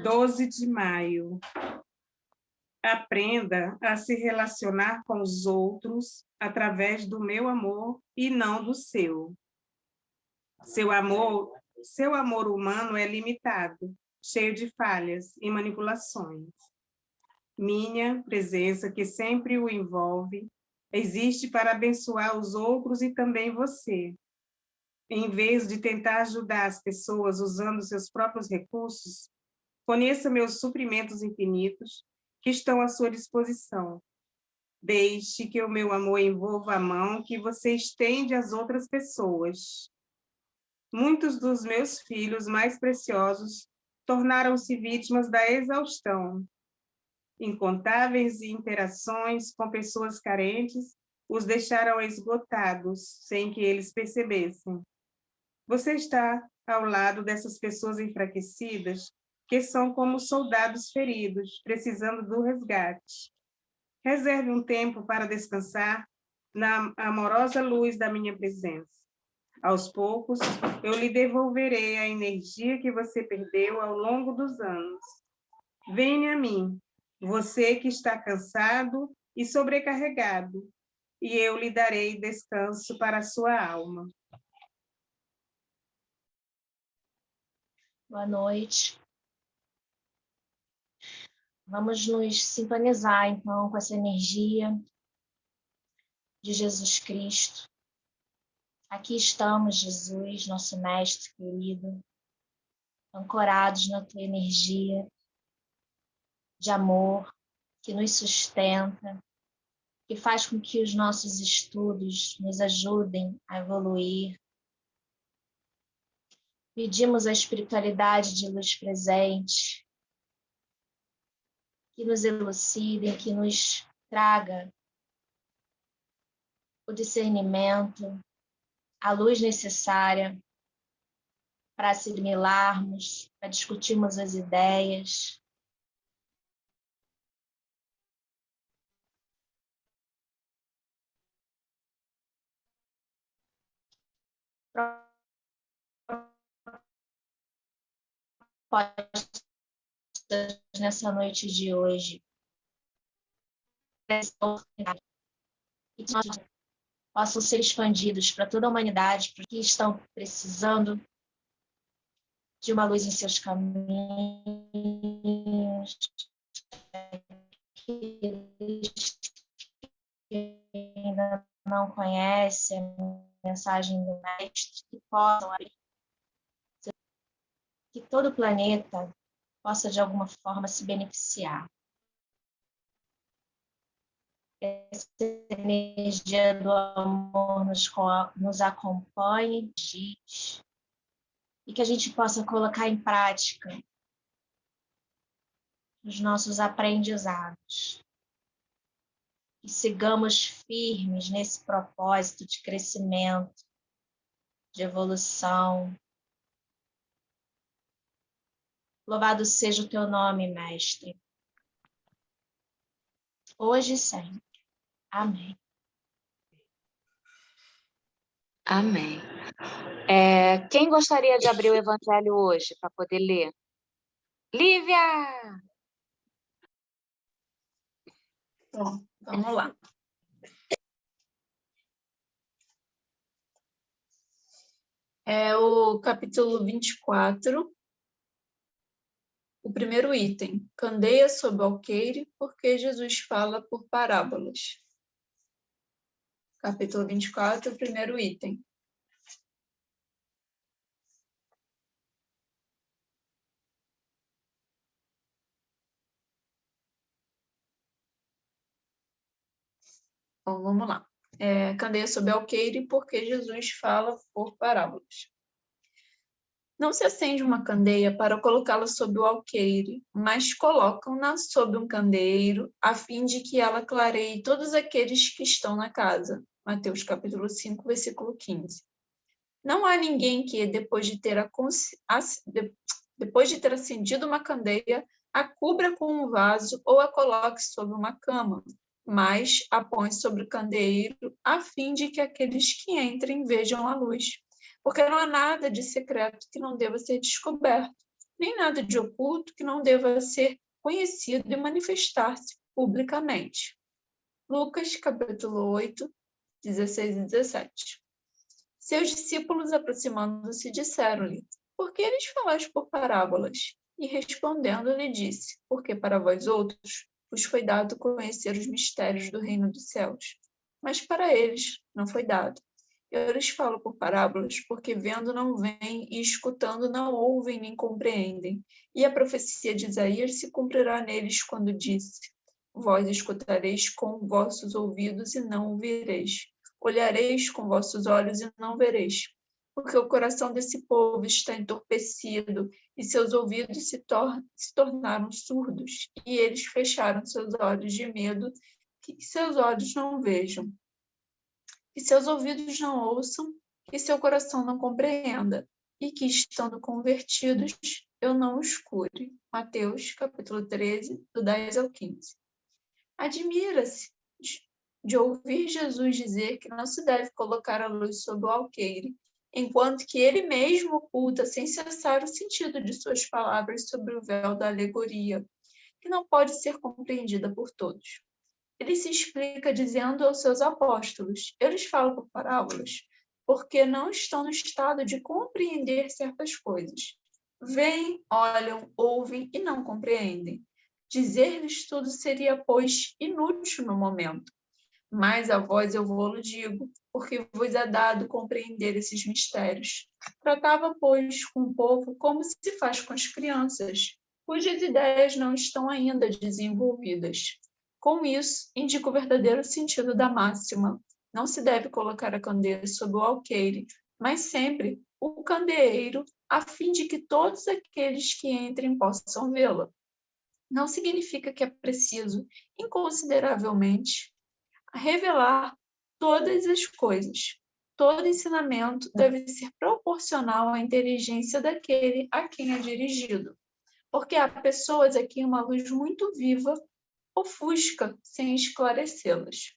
12 de maio. Aprenda a se relacionar com os outros através do meu amor e não do seu. Seu amor humano é limitado, cheio de falhas e manipulações. Minha presença, que sempre o envolve, existe para abençoar os outros e também você. Em vez de tentar ajudar as pessoas usando seus próprios recursos, conheça meus suprimentos infinitos que estão à sua disposição. Deixe que o meu amor envolva a mão que você estende às outras pessoas. Muitos dos meus filhos mais preciosos tornaram-se vítimas da exaustão. Incontáveis interações com pessoas carentes os deixaram esgotados, sem que eles percebessem. Você está ao lado dessas pessoas enfraquecidas, que são como soldados feridos, precisando do resgate. Reserve um tempo para descansar na amorosa luz da minha presença. Aos poucos, eu lhe devolverei a energia que você perdeu ao longo dos anos. Venha a mim, você que está cansado e sobrecarregado, e eu lhe darei descanso para a sua alma. Boa noite. Vamos nos sintonizar, então, com essa energia de Jesus Cristo. Aqui estamos, Jesus, nosso Mestre querido, ancorados na tua energia de amor, que nos sustenta, que faz com que os nossos estudos nos ajudem a evoluir. Pedimos a espiritualidade de luz presente, que nos elucide, que nos traga o discernimento, a luz necessária para assimilarmos, para discutirmos as ideias. Nessa noite de hoje, e que possam ser expandidos para toda a humanidade, porque estão precisando de uma luz em seus caminhos, que ainda não conhecem a mensagem do Mestre, que possam abrir, que todo o planeta possa de alguma forma se beneficiar. Essa energia do amor nos acompanhe, diz, e que a gente possa colocar em prática os nossos aprendizados. E sigamos firmes nesse propósito de crescimento, de evolução. Louvado seja o teu nome, Mestre, hoje e sempre. Amém. Amém. Quem gostaria de abrir o Evangelho hoje para poder ler? Lívia! Bom, vamos lá. É o capítulo 24, o primeiro item. Candeia sob o alqueire, porque Jesus fala por parábolas. Capítulo 24, o primeiro item. Bom, vamos lá. Candeia sob o alqueire, porque Jesus fala por parábolas. Não se acende uma candeia para colocá-la sob o alqueire, mas colocam-na sob um candeeiro, a fim de que ela clareie todos aqueles que estão na casa. Mateus capítulo 5, versículo 15. Não há ninguém que, depois de ter acendido uma candeia, a cubra com um vaso ou a coloque sobre uma cama, mas a põe sobre o candeeiro, a fim de que aqueles que entrem vejam a luz. Porque não há nada de secreto que não deva ser descoberto, nem nada de oculto que não deva ser conhecido e manifestar-se publicamente. Lucas, capítulo 8, 16 e 17. Seus discípulos, aproximando-se, disseram-lhe: por que eles falais por parábolas? E respondendo, lhe disse: porque para vós outros vos foi dado conhecer os mistérios do reino dos céus, mas para eles não foi dado. Eu lhes falo por parábolas, porque vendo não veem e escutando não ouvem nem compreendem. E a profecia de Isaías se cumprirá neles quando disse: vós escutareis com vossos ouvidos e não ouvireis. Olhareis com vossos olhos e não vereis. Porque o coração desse povo está entorpecido e seus ouvidos se tornaram surdos, e eles fecharam seus olhos de medo que seus olhos não vejam, que seus ouvidos não ouçam, que seu coração não compreenda, e que, estando convertidos, eu não os cure. Mateus, capítulo 13, do 10 ao 15. Admira-se de ouvir Jesus dizer que não se deve colocar a luz sob o alqueire, enquanto que ele mesmo oculta sem cessar o sentido de suas palavras sobre o véu da alegoria, que não pode ser compreendida por todos. Ele se explica dizendo aos seus apóstolos: eu lhes falo por parábolas, porque não estão no estado de compreender certas coisas. Veem, olham, ouvem e não compreendem. Dizer-lhes tudo seria, pois, inútil no momento. Mas a vós eu vou-lo digo, porque vos é dado compreender esses mistérios. Tratava, pois, com o povo como se faz com as crianças, cujas ideias não estão ainda desenvolvidas. Com isso, indica o verdadeiro sentido da máxima. Não se deve colocar a candeia sob o alqueire, mas sempre o candeeiro, a fim de que todos aqueles que entrem possam vê-la. Não significa que é preciso, inconsideravelmente, revelar todas as coisas. Todo ensinamento deve ser proporcional à inteligência daquele a quem é dirigido, porque há pessoas a quem uma luz muito viva ofusca sem esclarecê-las.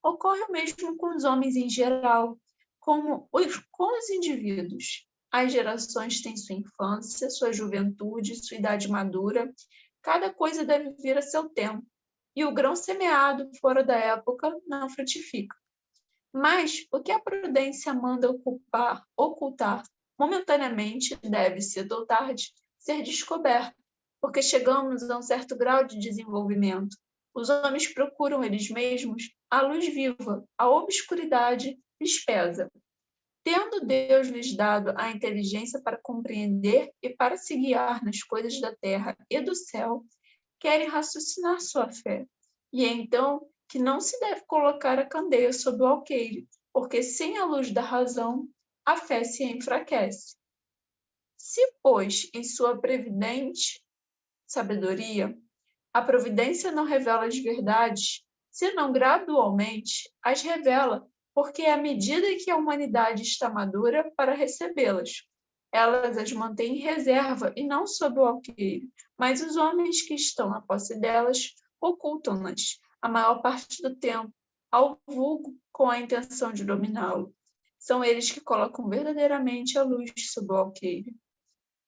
Ocorre o mesmo com os homens em geral, como com os indivíduos. As gerações têm sua infância, sua juventude, sua idade madura. Cada coisa deve vir a seu tempo, e o grão semeado fora da época não frutifica. Mas o que a prudência manda ocultar momentaneamente deve, cedo ou tarde, ser descoberto, porque chegamos a um certo grau de desenvolvimento. Os homens procuram eles mesmos a luz viva, a obscuridade lhes pesa. Tendo Deus lhes dado a inteligência para compreender e para se guiar nas coisas da terra e do céu, querem raciocinar sua fé. E é então que não se deve colocar a candeia sob o alqueire, porque sem a luz da razão, a fé se enfraquece. Se, pois, em sua previdente sabedoria, a providência não revela as verdades, senão gradualmente as revela, porque à medida que a humanidade está madura para recebê-las, elas as mantêm em reserva e não sob o alqueire, mas os homens que estão na posse delas ocultam-nas a maior parte do tempo ao vulgo com a intenção de dominá-lo. São eles que colocam verdadeiramente a luz sob o alqueire.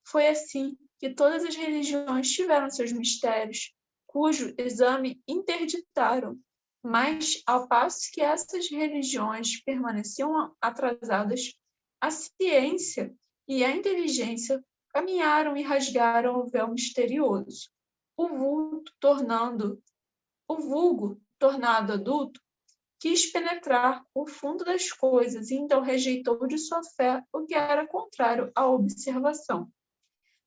Foi assim que todas as religiões tiveram seus mistérios, cujo exame interditaram, mas, ao passo que essas religiões permaneciam atrasadas, a ciência e a inteligência caminharam e rasgaram o véu misterioso. O vulgo, tornado adulto, quis penetrar o fundo das coisas e então rejeitou de sua fé o que era contrário à observação.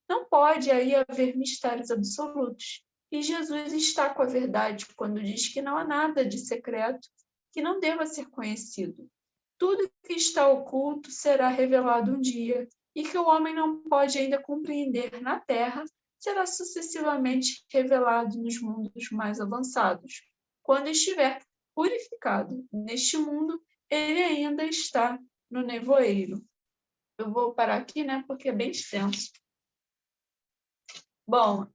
Não pode aí haver mistérios absolutos, e Jesus está com a verdade quando diz que não há nada de secreto que não deva ser conhecido. Tudo que está oculto será revelado um dia, e que o homem não pode ainda compreender na terra, será sucessivamente revelado nos mundos mais avançados. Quando estiver purificado neste mundo, ele ainda está no nevoeiro. Eu vou parar aqui, né, porque é bem extenso. Bom,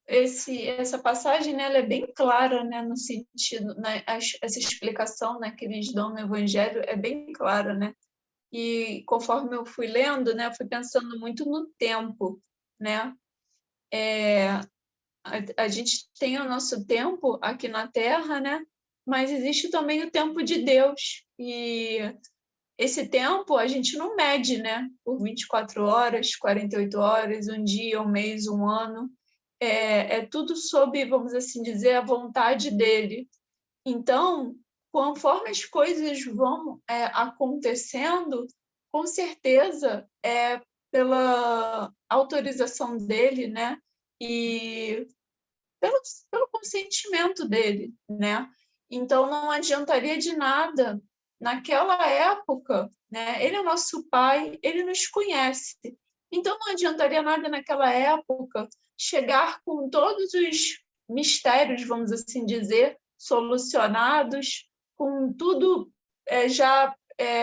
essa passagem, né, ela é bem clara, né, no sentido, né, essa explicação, né, que eles dão no Evangelho é bem clara, né? e conforme eu fui lendo, né, fui pensando muito no tempo, né? A gente tem o nosso tempo aqui na Terra, né? Mas existe também o tempo de Deus. E esse tempo a gente não mede, né? Por 24 horas, 48 horas, um dia, um mês, um ano. É tudo sob, vamos assim dizer, a vontade dele. Então, conforme as coisas vão acontecendo, com certeza é pela autorização dele, né? E pelo consentimento dele, né? Então, não adiantaria de nada naquela época, né? Ele é nosso pai, ele nos conhece. Então, não adiantaria nada naquela época chegar com todos os mistérios, vamos assim dizer, solucionados, com tudo já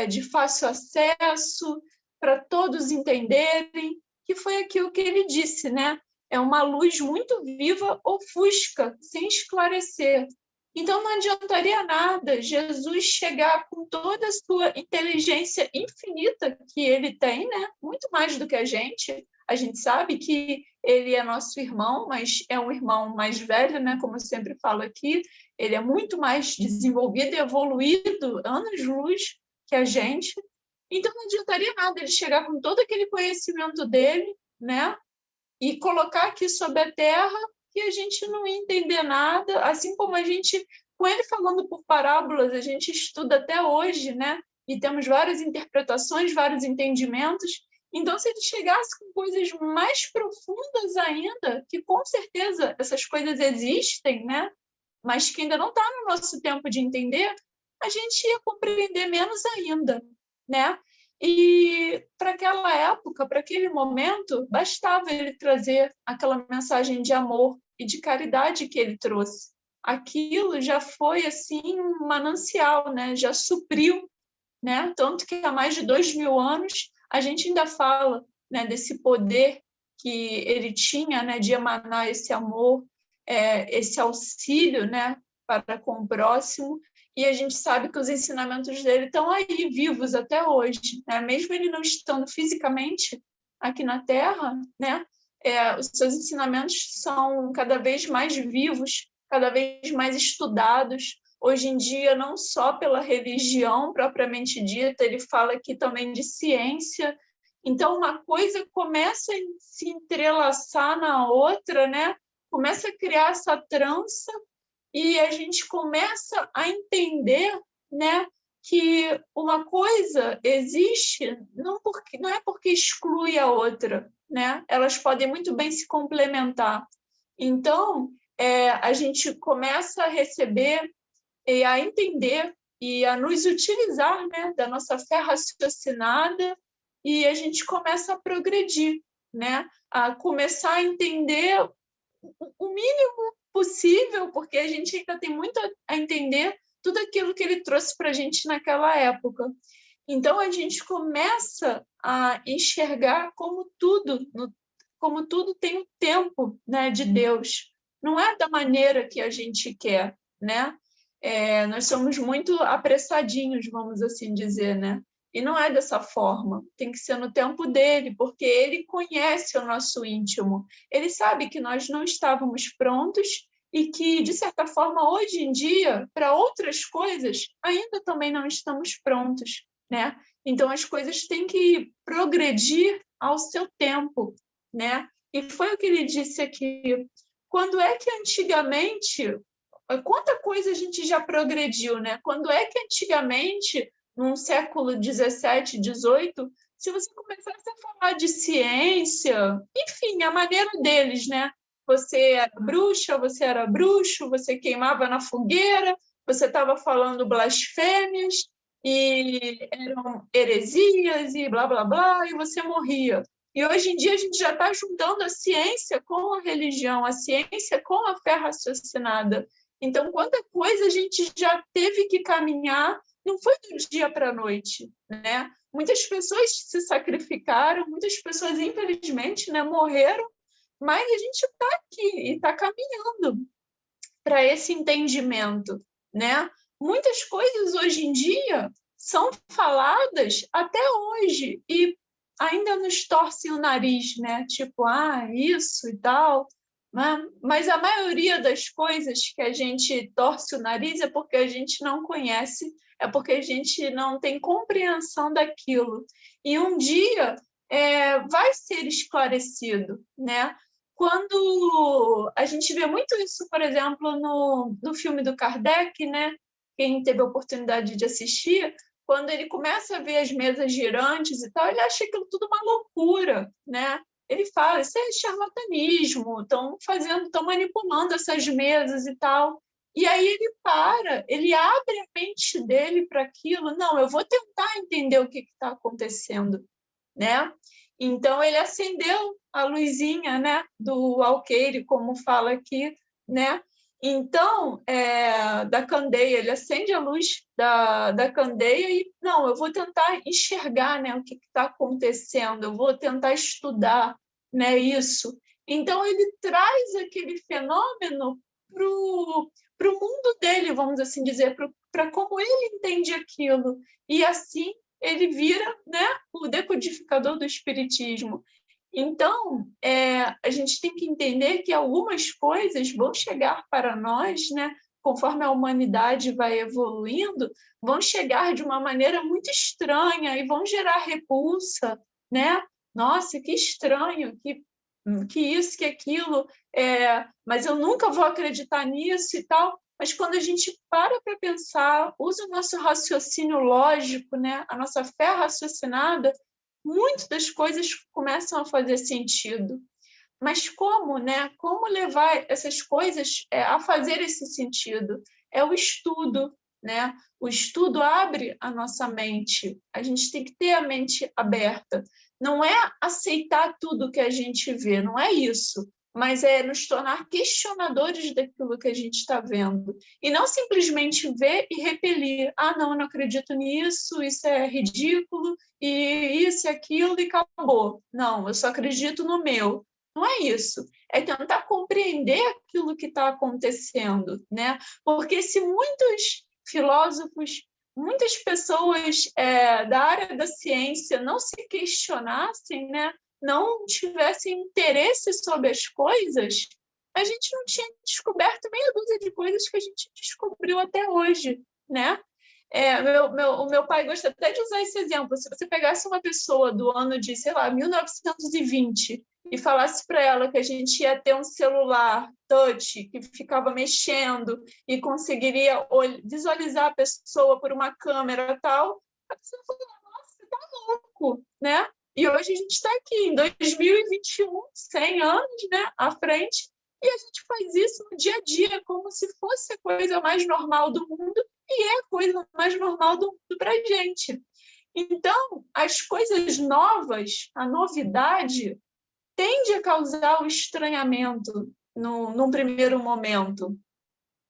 de fácil acesso, para todos entenderem, que foi aquilo que ele disse, né? É uma luz muito viva, ofusca, sem esclarecer. Então, não adiantaria nada Jesus chegar com toda a sua inteligência infinita que ele tem, né? Muito mais do que a gente. A gente sabe que ele é nosso irmão, mas é um irmão mais velho, né? Como eu sempre falo aqui, ele é muito mais desenvolvido e evoluído, anos-luz, que a gente. Então, não adiantaria nada ele chegar com todo aquele conhecimento dele, né? E colocar aqui sobre a terra que a gente não ia entender nada, assim como a gente, com ele falando por parábolas, a gente estuda até hoje, né? E temos várias interpretações, vários entendimentos. Então, se ele chegasse com coisas mais profundas ainda, que com certeza essas coisas existem, né? Mas que ainda não está no nosso tempo de entender, a gente ia compreender menos ainda, né? E para aquela época, para aquele momento, bastava ele trazer aquela mensagem de amor e de caridade que ele trouxe. Aquilo já foi assim um manancial, né? Já supriu, né? Tanto que há mais de 2000 anos a gente ainda fala, né, desse poder que ele tinha, né, de emanar esse amor, esse auxílio, né, para com o próximo. E a gente sabe que os ensinamentos dele estão aí vivos até hoje, né? Mesmo ele não estando fisicamente aqui na Terra, né? Os seus ensinamentos são cada vez mais vivos, cada vez mais estudados. Hoje em dia, não só pela religião propriamente dita, ele fala aqui também de ciência. Então, uma coisa começa a se entrelaçar na outra, né? Começa a criar essa trança e a gente começa a entender, né, que uma coisa existe não é porque exclui a outra, né? Elas podem muito bem se complementar. Então, a gente começa a receber e a entender e a nos utilizar, né, da nossa fé raciocinada, e a gente começa a progredir, né? A começar a entender o mínimo possível, porque a gente ainda tem muito a entender tudo aquilo que ele trouxe para a gente naquela época. Então, a gente começa a enxergar como tudo tem o tempo, né, de Deus. Não é da maneira que a gente quer, né? Nós somos muito apressadinhos, vamos assim dizer, né? E não é dessa forma, tem que ser no tempo dele, porque ele conhece o nosso íntimo. Ele sabe que nós não estávamos prontos e que, de certa forma, hoje em dia, para outras coisas, ainda também não estamos prontos, né? Então, as coisas têm que progredir ao seu tempo, né? E foi o que ele disse aqui. Quando é que antigamente... Quanta coisa a gente já progrediu, né? Quando é que antigamente, no século 17, 18, se você começasse a falar de ciência, enfim, a maneira deles, né? Você era bruxa, você era bruxo, você queimava na fogueira, você estava falando blasfêmias e eram heresias e blá, blá, blá, e você morria. E hoje em dia a gente já está juntando a ciência com a religião, a ciência com a fé raciocinada. Então, quanta coisa a gente já teve que caminhar, não foi do dia para a noite, né? Muitas pessoas se sacrificaram, muitas pessoas, infelizmente, né, morreram, mas a gente está aqui e está caminhando para esse entendimento, né? Muitas coisas hoje em dia são faladas até hoje e ainda nos torcem o nariz, né? Tipo, isso e tal. Né? Mas a maioria das coisas que a gente torce o nariz é porque a gente não conhece, é porque a gente não tem compreensão daquilo. E um dia vai ser esclarecido, né? Quando a gente vê muito isso, por exemplo, no filme do Kardec, né? Quem teve a oportunidade de assistir, quando ele começa a ver as mesas girantes e tal, ele acha aquilo tudo uma loucura, né? Ele fala, isso é charlatanismo, estão manipulando essas mesas e tal. E aí ele abre a mente dele para aquilo. Não, eu vou tentar entender o que está acontecendo, né? Então ele acendeu a luzinha, né, do alqueire, como fala aqui, né? Então, da candeia, ele acende a luz da candeia e, não, eu vou tentar enxergar, né, o que está acontecendo, eu vou tentar estudar, né, isso. Então, ele traz aquele fenômeno para o mundo dele, vamos assim dizer, para como ele entende aquilo. E assim, ele vira, né, o decodificador do espiritismo. Então, a gente tem que entender que algumas coisas vão chegar para nós, né, conforme a humanidade vai evoluindo, vão chegar de uma maneira muito estranha e vão gerar repulsa, né? Nossa, que estranho, que isso, que aquilo, mas eu nunca vou acreditar nisso e tal. Mas quando a gente para pensar, usa o nosso raciocínio lógico, né, a nossa fé raciocinada, muitas das coisas começam a fazer sentido. Mas como, né? Como levar essas coisas a fazer esse sentido? É o estudo, né? O estudo abre a nossa mente. A gente tem que ter a mente aberta. Não é aceitar tudo que a gente vê, não é isso. Mas é nos tornar questionadores daquilo que a gente está vendo. E não simplesmente ver e repelir. Não, eu não acredito nisso, isso é ridículo, e isso e aquilo, e acabou. Não, eu só acredito no meu. Não é isso. É tentar compreender aquilo que está acontecendo, né? Porque se muitos filósofos, muitas pessoas da área da ciência não se questionassem, né? Não tivessem interesse sobre as coisas, a gente não tinha descoberto meia dúzia de coisas que a gente descobriu até hoje, né? O meu pai gosta até de usar esse exemplo. Se você pegasse uma pessoa do ano de, sei lá, 1920 e falasse para ela que a gente ia ter um celular touch que ficava mexendo e conseguiria visualizar a pessoa por uma câmera e tal, a pessoa falou, nossa, você tá louco, né? E hoje a gente está aqui, em 2021, 100 anos, né, à frente, e a gente faz isso no dia a dia, como se fosse a coisa mais normal do mundo, e é a coisa mais normal do mundo para a gente. Então, as coisas novas, a novidade, tende a causar o estranhamento num primeiro momento,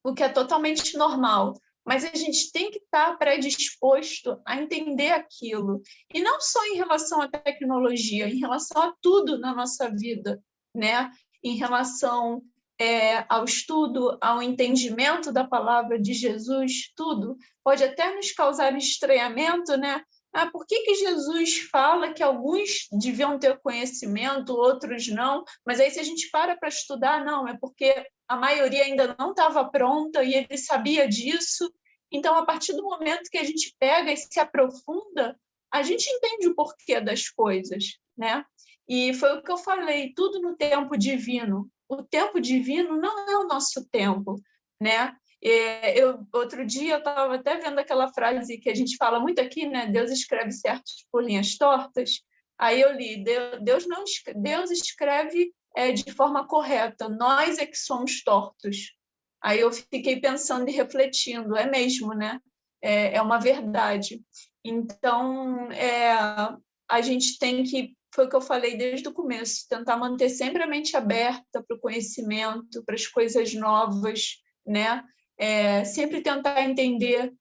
o que é totalmente normal. Mas a gente tem que estar predisposto a entender aquilo. E não só em relação à tecnologia, em relação a tudo na nossa vida, né? Em relação ao estudo, ao entendimento da palavra de Jesus, tudo. Pode até nos causar estranhamento, né? Por que Jesus fala que alguns deviam ter conhecimento, outros não? Mas aí, se a gente para estudar, não, é porque a maioria ainda não estava pronta e ele sabia disso. Então, a partir do momento que a gente pega e se aprofunda, a gente entende o porquê das coisas, né? E foi o que eu falei, tudo no tempo divino. O tempo divino não é o nosso tempo, né? Outro dia eu estava até vendo aquela frase que a gente fala muito aqui, né? Deus escreve certos por linhas tortas. Aí eu li, Deus escreve de forma correta, nós é que somos tortos. Aí eu fiquei pensando e refletindo, é mesmo, né? É uma verdade. Então, a gente tem que, foi o que eu falei desde o começo, tentar manter sempre a mente aberta para o conhecimento, para as coisas novas, né? Sempre tentar entender,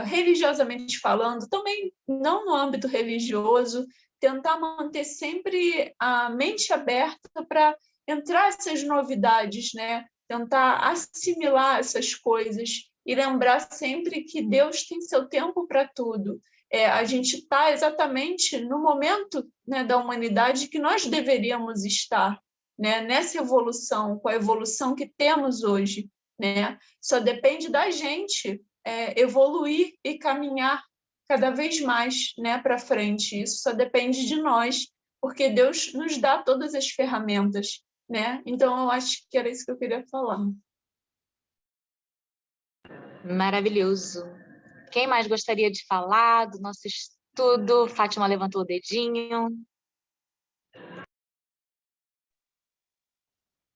religiosamente falando, também não no âmbito religioso, tentar manter sempre a mente aberta para entrar essas novidades, né? Tentar assimilar essas coisas e lembrar sempre que Deus tem seu tempo para tudo. A gente está exatamente no momento, né, da humanidade que nós deveríamos estar, né, nessa evolução, com a evolução que temos hoje, né? Só depende da gente evoluir e caminhar cada vez mais, né, para frente. Isso só depende de nós, porque Deus nos dá todas as ferramentas, né? Então, eu acho que era isso que eu queria falar. Maravilhoso. Quem mais gostaria de falar do nosso estudo? Fátima levantou o dedinho.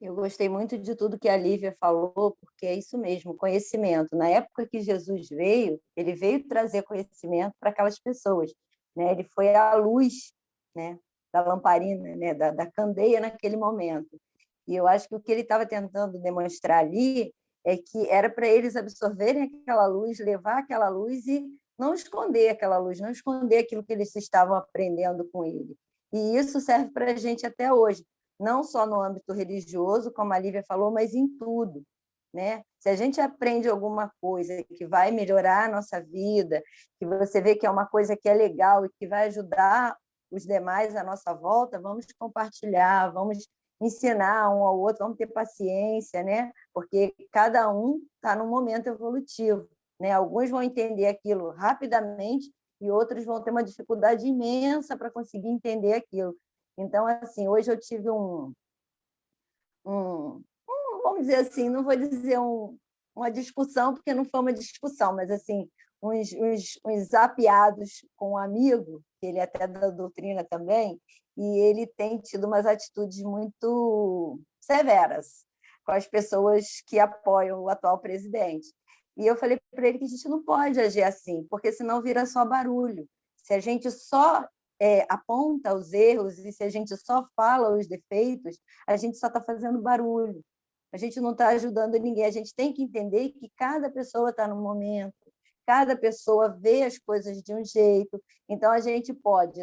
Eu gostei muito de tudo que a Lívia falou, porque é isso mesmo, conhecimento. Na época que Jesus veio, ele veio trazer conhecimento para aquelas pessoas, né? Ele foi a luz, né, da lamparina, né, da candeia naquele momento. E eu acho que o que ele estava tentando demonstrar ali é que era para eles absorverem aquela luz, levar aquela luz e não esconder aquela luz, não esconder aquilo que eles estavam aprendendo com ele. E isso serve para a gente até hoje, não só no âmbito religioso, como a Lívia falou, mas em tudo, né? Se a gente aprende alguma coisa que vai melhorar a nossa vida, que você vê que é uma coisa que é legal e que vai ajudar os demais à nossa volta, vamos compartilhar, vamos ensinar um ao outro, vamos ter paciência, né? Porque cada um está num momento evolutivo, né? Alguns vão entender aquilo rapidamente e outros vão ter uma dificuldade imensa para conseguir entender aquilo. Então, assim, hoje eu tive vamos dizer assim, não vou dizer uma discussão, porque não foi uma discussão, mas assim, uns zapeados com um amigo, que ele é até da doutrina também, e ele tem tido umas atitudes muito severas com as pessoas que apoiam o atual presidente. E eu falei para ele que a gente não pode agir assim, porque senão vira só barulho. Se a gente só aponta os erros e se a gente só fala os defeitos, a gente só está fazendo barulho. A gente não está ajudando ninguém. A gente tem que entender que cada pessoa está num momento, cada pessoa vê as coisas de um jeito. Então, a gente pode,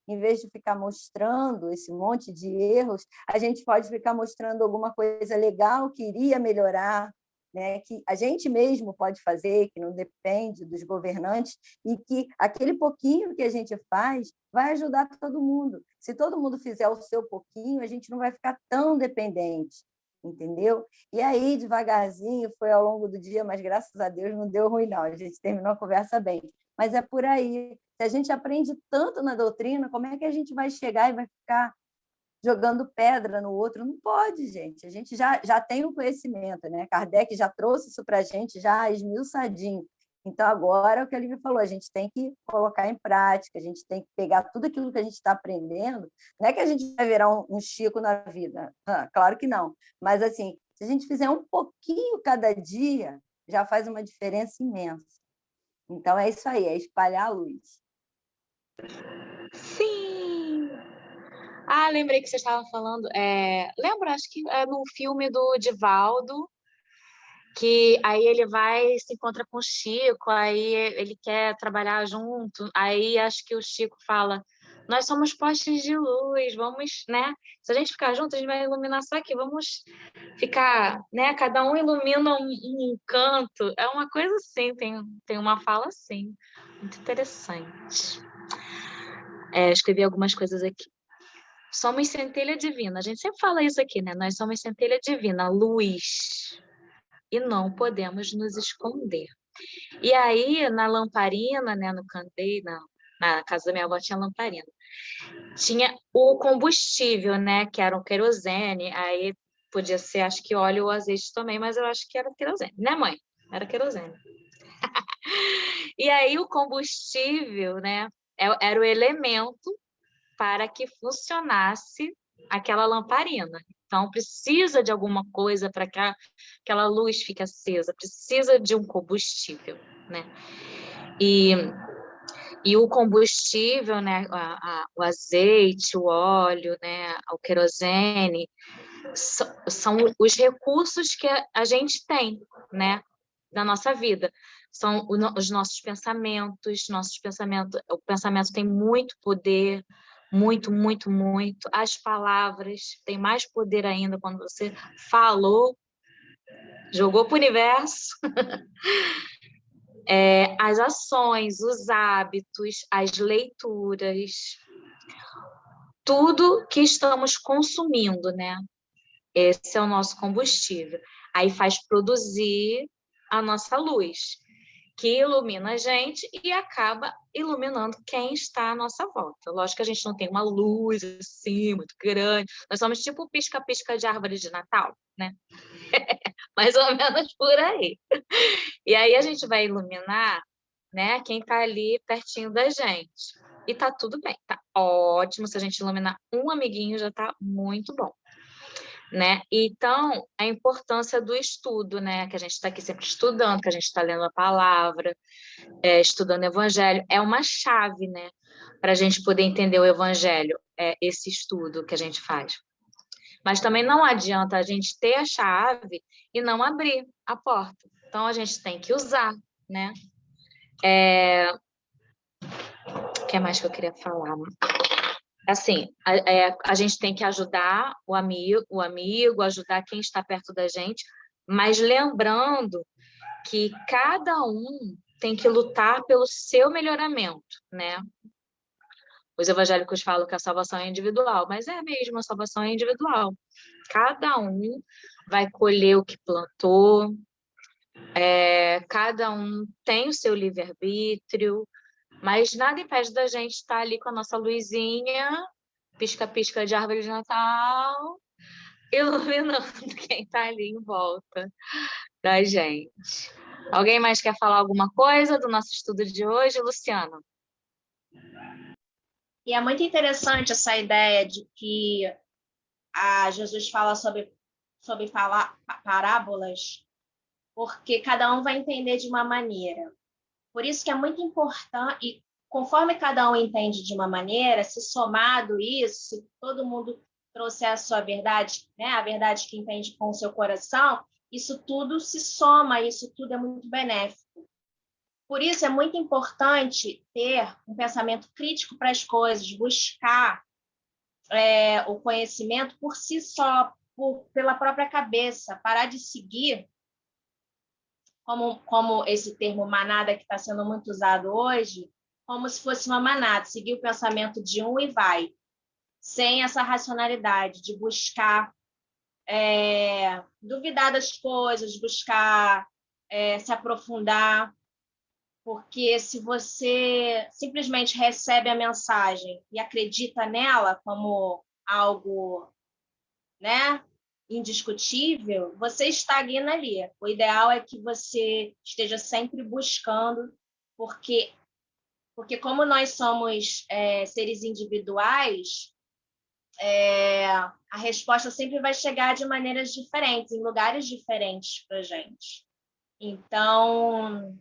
em vez de ficar mostrando esse monte de erros, a gente pode ficar mostrando alguma coisa legal que iria melhorar, né, que a gente mesmo pode fazer, que não depende dos governantes, e que aquele pouquinho que a gente faz vai ajudar todo mundo. Se todo mundo fizer o seu pouquinho, a gente não vai ficar tão dependente, entendeu? E aí, devagarzinho, foi ao longo do dia, mas graças a Deus não deu ruim, não. A gente terminou a conversa bem. Mas é por aí. Se a gente aprende tanto na doutrina, como é que a gente vai chegar e vai ficar jogando pedra no outro? Não pode, gente. A gente já tem o conhecimento, né? Kardec já trouxe isso para a gente, já esmiuçadinho. Então, agora, o que a Lívia falou, a gente tem que colocar em prática, a gente tem que pegar tudo aquilo que a gente está aprendendo. Não é que a gente vai virar um Chico na vida, claro que não. Mas, assim, se a gente fizer um pouquinho cada dia, já faz uma diferença imensa. Então, é isso aí, é espalhar a luz. Sim! Ah, lembrei que vocês estavam falando. Lembra, acho que é no filme do Divaldo, que aí ele vai se encontra com o Chico, aí ele quer trabalhar junto, aí acho que o Chico fala: nós somos postes de luz, vamos, né? Se a gente ficar junto, a gente vai iluminar só aqui, vamos ficar, né? Cada um ilumina um canto. É uma coisa assim, tem uma fala assim, muito interessante. Escrevi algumas coisas aqui. Somos centelha divina, a gente sempre fala isso aqui, né? Nós somos centelha divina, luz, e não podemos nos esconder. E aí, na lamparina, né, no candeeiro, na casa da minha avó tinha lamparina. Tinha o combustível, né, que era o querosene, aí podia ser, acho que óleo ou azeite também, mas eu acho que era querosene, né, mãe? Era querosene. E aí o combustível, né, era o elemento para que funcionasse aquela lamparina. Então, precisa de alguma coisa para que aquela luz fique acesa, precisa de um combustível, né? E o combustível, né, o azeite, o óleo, né, o querosene, são os recursos que a gente tem, né, da nossa vida. São os nossos pensamentos, o pensamento tem muito poder, muito, muito, muito. As palavras têm mais poder ainda quando você falou, Jogou para o universo. As ações, os hábitos, as leituras, tudo que estamos consumindo, né? Esse é o nosso combustível. Aí faz produzir a nossa luz, que ilumina a gente e acaba iluminando quem está à nossa volta. Lógico que a gente não tem uma luz assim, muito grande. Nós somos tipo o pisca-pisca de árvore de Natal, né? Mais ou menos por aí. E aí a gente vai iluminar, né, quem está ali pertinho da gente. E tá tudo bem, tá ótimo. Se a gente iluminar um amiguinho, já tá muito bom. Né? Então, a importância do estudo, né? Que a gente está aqui sempre estudando, que a gente está lendo a palavra, estudando o evangelho, é uma chave, né? Para a gente poder entender o evangelho, esse estudo que a gente faz. Mas também não adianta a gente ter a chave e não abrir a porta. Então, a gente tem que usar, né? O que mais que eu queria falar? Assim, a gente tem que ajudar o amigo, ajudar quem está perto da gente, mas lembrando que cada um tem que lutar pelo seu melhoramento, né? Os evangélicos falam que a salvação é individual, mas é mesmo, a salvação é individual. Cada um vai colher o que plantou, cada um tem o seu livre-arbítrio, mas nada impede da gente estar ali com a nossa luzinha, pisca-pisca de árvore de Natal, iluminando quem está ali em volta da gente. Alguém mais quer falar alguma coisa do nosso estudo de hoje, Luciano? E é muito interessante essa ideia de que Jesus fala sobre parábolas, porque cada um vai entender de uma maneira. Por isso que é muito importante, e conforme cada um entende de uma maneira, se somado isso, se todo mundo trouxer a sua verdade, né, a verdade que entende com o seu coração, isso tudo se soma, isso tudo é muito benéfico. Por isso é muito importante ter um pensamento crítico para as coisas, buscar o conhecimento por si só, pela própria cabeça, parar de seguir, como esse termo manada que está sendo muito usado hoje, como se fosse uma manada, seguir o pensamento de um e vai, sem essa racionalidade de buscar duvidar das coisas, buscar se aprofundar, porque se você simplesmente recebe a mensagem e acredita nela como algo, né, indiscutível, você estagna ali. O ideal é que você esteja sempre buscando, porque como nós somos seres individuais, a resposta sempre vai chegar de maneiras diferentes, em lugares diferentes para a gente. Então,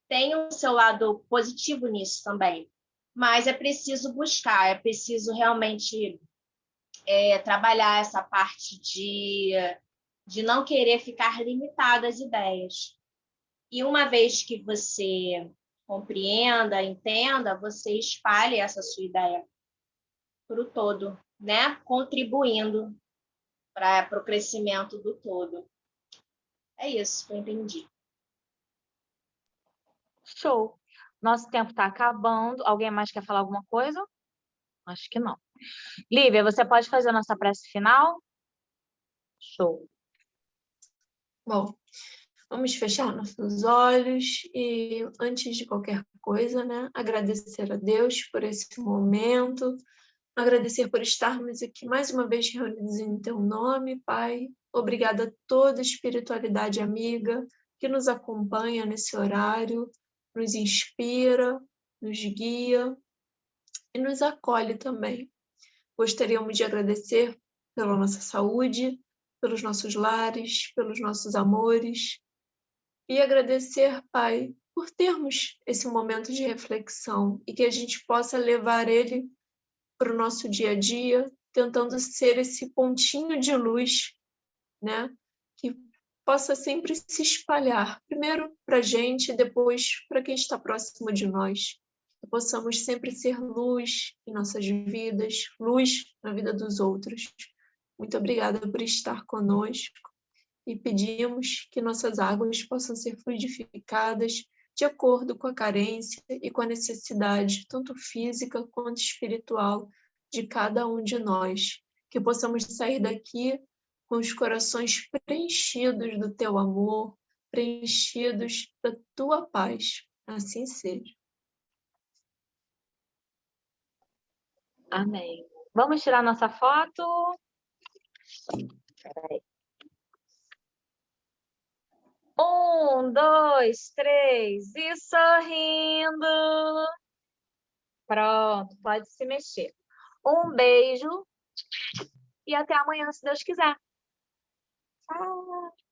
tem o seu lado positivo nisso também, mas é preciso buscar, é preciso realmente trabalhar essa parte de não querer ficar limitado às ideias. E uma vez que você compreenda, entenda, você espalhe essa sua ideia para o todo, né? Contribuindo para o crescimento do todo. É isso que eu entendi. Show. Nosso tempo está acabando. Alguém mais quer falar alguma coisa? Acho que não. Lívia, você pode fazer a nossa prece final? Show. Bom, vamos fechar nossos olhos e, antes de qualquer coisa, né, agradecer a Deus por esse momento, agradecer por estarmos aqui mais uma vez reunidos em Teu nome, Pai. Obrigada a toda a espiritualidade amiga que nos acompanha nesse horário, nos inspira, nos guia e nos acolhe também. Gostaríamos de agradecer pela nossa saúde, pelos nossos lares, pelos nossos amores, e agradecer, Pai, por termos esse momento de reflexão e que a gente possa levar ele para o nosso dia a dia, tentando ser esse pontinho de luz, né? Que possa sempre se espalhar, primeiro para a gente, depois para quem está próximo de nós. Que possamos sempre ser luz em nossas vidas, luz na vida dos outros. Muito obrigada por estar conosco e pedimos que nossas águas possam ser fluidificadas de acordo com a carência e com a necessidade, tanto física quanto espiritual, de cada um de nós. Que possamos sair daqui com os corações preenchidos do teu amor, preenchidos da tua paz. Assim seja. Amém. Vamos tirar nossa foto? Peraí. 1, 2, 3 e sorrindo. Pronto, pode se mexer. Um beijo e até amanhã, se Deus quiser. Tchau.